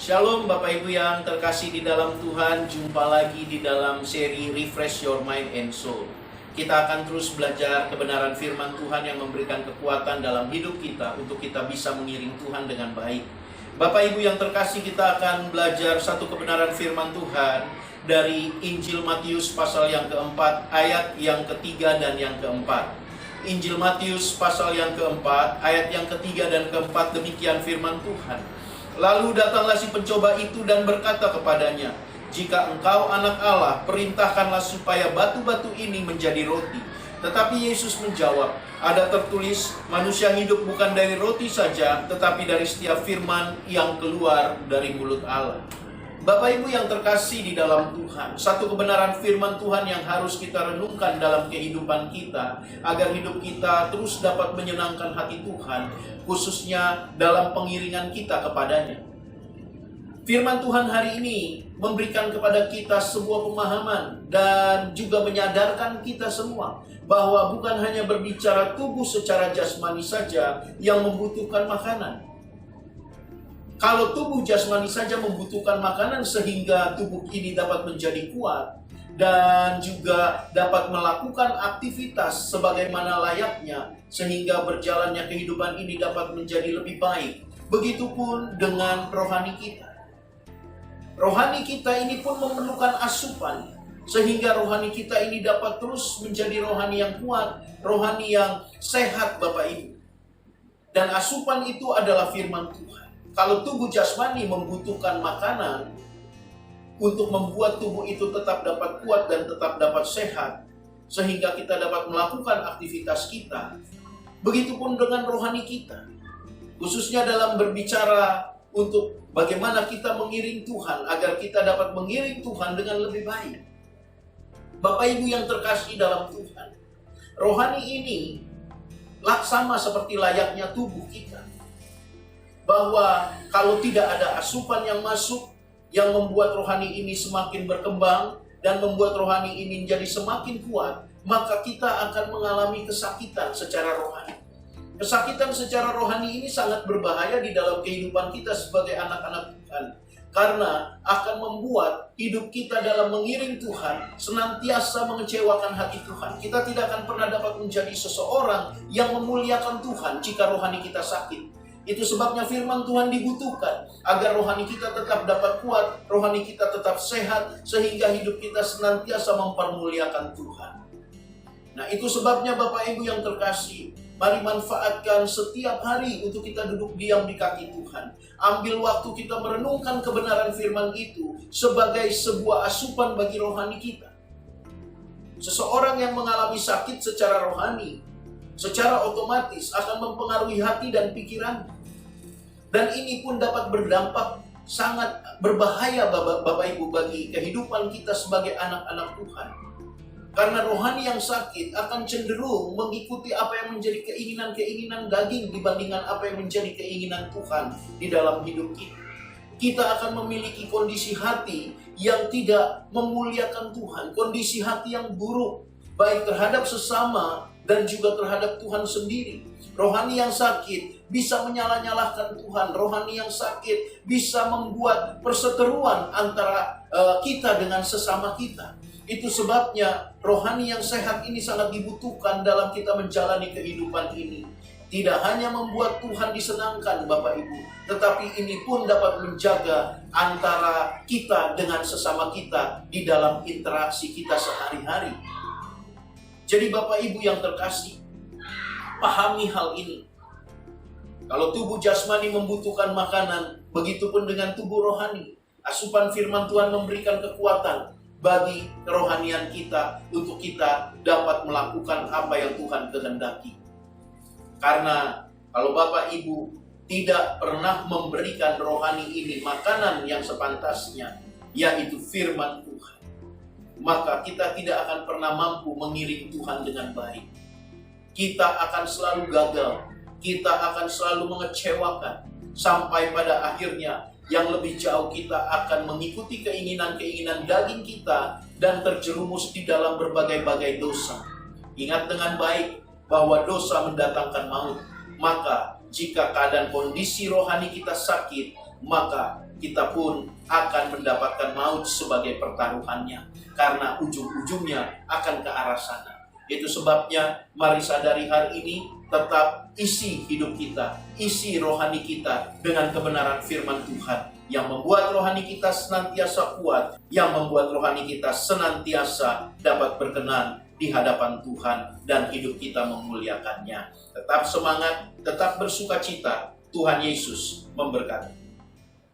Shalom Bapak Ibu yang terkasih di dalam Tuhan. Jumpa lagi di dalam seri Refresh Your Mind and Soul. Kita akan terus belajar kebenaran firman Tuhan yang memberikan kekuatan dalam hidup kita untuk kita bisa mengiring Tuhan dengan baik. Bapak Ibu yang terkasih, kita akan belajar satu kebenaran firman Tuhan dari Injil Matius pasal yang keempat, ayat yang ketiga dan yang keempat. Injil Matius pasal yang keempat, ayat yang ketiga dan keempat, demikian firman Tuhan. Lalu datanglah si pencoba itu dan berkata kepadanya, "Jika engkau anak Allah, perintahkanlah supaya batu-batu ini menjadi roti." Tetapi Yesus menjawab, "Ada tertulis, manusia hidup bukan dari roti saja, tetapi dari setiap firman yang keluar dari mulut Allah." Bapak Ibu yang terkasih di dalam Tuhan, satu kebenaran firman Tuhan yang harus kita renungkan dalam kehidupan kita, agar hidup kita terus dapat menyenangkan hati Tuhan, khususnya dalam pengiringan kita kepadanya. Firman Tuhan hari ini memberikan kepada kita sebuah pemahaman dan juga menyadarkan kita semua bahwa bukan hanya berbicara tubuh secara jasmani saja yang membutuhkan makanan. Kalau tubuh jasmani saja membutuhkan makanan sehingga tubuh ini dapat menjadi kuat dan juga dapat melakukan aktivitas sebagaimana layaknya sehingga berjalannya kehidupan ini dapat menjadi lebih baik. Begitupun dengan rohani kita. Rohani kita ini pun memerlukan asupan sehingga rohani kita ini dapat terus menjadi rohani yang kuat, rohani yang sehat Bapak Ibu. Dan asupan itu adalah firman Tuhan. Kalau tubuh jasmani membutuhkan makanan untuk membuat tubuh itu tetap dapat kuat dan tetap dapat sehat, sehingga kita dapat melakukan aktivitas kita. Begitupun dengan rohani kita, khususnya dalam berbicara untuk bagaimana kita mengiring Tuhan, agar kita dapat mengiring Tuhan dengan lebih baik. Bapak Ibu yang terkasih dalam Tuhan, rohani ini sama seperti layaknya tubuh kita. Bahwa kalau tidak ada asupan yang masuk, yang membuat rohani ini semakin berkembang dan membuat rohani ini menjadi semakin kuat, maka kita akan mengalami kesakitan secara rohani. Kesakitan secara rohani ini sangat berbahaya di dalam kehidupan kita sebagai anak-anak Tuhan, karena akan membuat hidup kita dalam mengiring Tuhan senantiasa mengecewakan hati Tuhan. Kita tidak akan pernah dapat menjadi seseorang yang memuliakan Tuhan jika rohani kita sakit. Itu sebabnya firman Tuhan dibutuhkan agar rohani kita tetap dapat kuat, rohani kita tetap sehat, sehingga hidup kita senantiasa mempermuliakan Tuhan. Nah, itu sebabnya Bapak Ibu yang terkasih, mari manfaatkan setiap hari untuk kita duduk diam di kaki Tuhan. Ambil waktu kita merenungkan kebenaran firman itu sebagai sebuah asupan bagi rohani kita. Seseorang yang mengalami sakit secara rohani, secara otomatis akan mempengaruhi hati dan pikiran. Dan ini pun dapat berdampak sangat berbahaya Bapak Ibu bagi kehidupan kita sebagai anak-anak Tuhan. Karena rohani yang sakit akan cenderung mengikuti apa yang menjadi keinginan-keinginan daging dibandingkan apa yang menjadi keinginan Tuhan di dalam hidup kita. Kita akan memiliki kondisi hati yang tidak memuliakan Tuhan, kondisi hati yang buruk, baik terhadap sesama dan juga terhadap Tuhan sendiri. Rohani yang sakit bisa menyalah-nyalahkan Tuhan. Rohani yang sakit bisa membuat perseteruan antara kita dengan sesama kita. Itu sebabnya rohani yang sehat ini sangat dibutuhkan dalam kita menjalani kehidupan ini. Tidak hanya membuat Tuhan disenangkan Bapak Ibu, tetapi ini pun dapat menjaga antara kita dengan sesama kita di dalam interaksi kita sehari-hari. Jadi Bapak Ibu yang terkasih, pahami hal ini. Kalau tubuh jasmani membutuhkan makanan, begitupun dengan tubuh rohani. Asupan firman Tuhan memberikan kekuatan bagi kerohanian kita untuk kita dapat melakukan apa yang Tuhan kehendaki. Karena kalau Bapak Ibu tidak pernah memberikan rohani ini makanan yang sepantasnya, yaitu firman Tuhan, maka kita tidak akan pernah mampu mengiring Tuhan dengan baik. Kita akan selalu gagal, kita akan selalu mengecewakan, sampai pada akhirnya yang lebih jauh kita akan mengikuti keinginan-keinginan daging kita dan terjerumus di dalam berbagai-bagai dosa. Ingat dengan baik bahwa dosa mendatangkan maut. Maka jika keadaan kondisi rohani kita sakit, maka kita pun akan mendapatkan maut sebagai pertaruhannya, karena ujung-ujungnya akan ke arah sana. Itu sebabnya mari sadari hari ini, tetap isi hidup kita, isi rohani kita dengan kebenaran firman Tuhan, yang membuat rohani kita senantiasa kuat, yang membuat rohani kita senantiasa dapat berkenan di hadapan Tuhan, dan hidup kita memuliakannya. Tetap semangat, tetap bersukacita. Tuhan Yesus memberkati.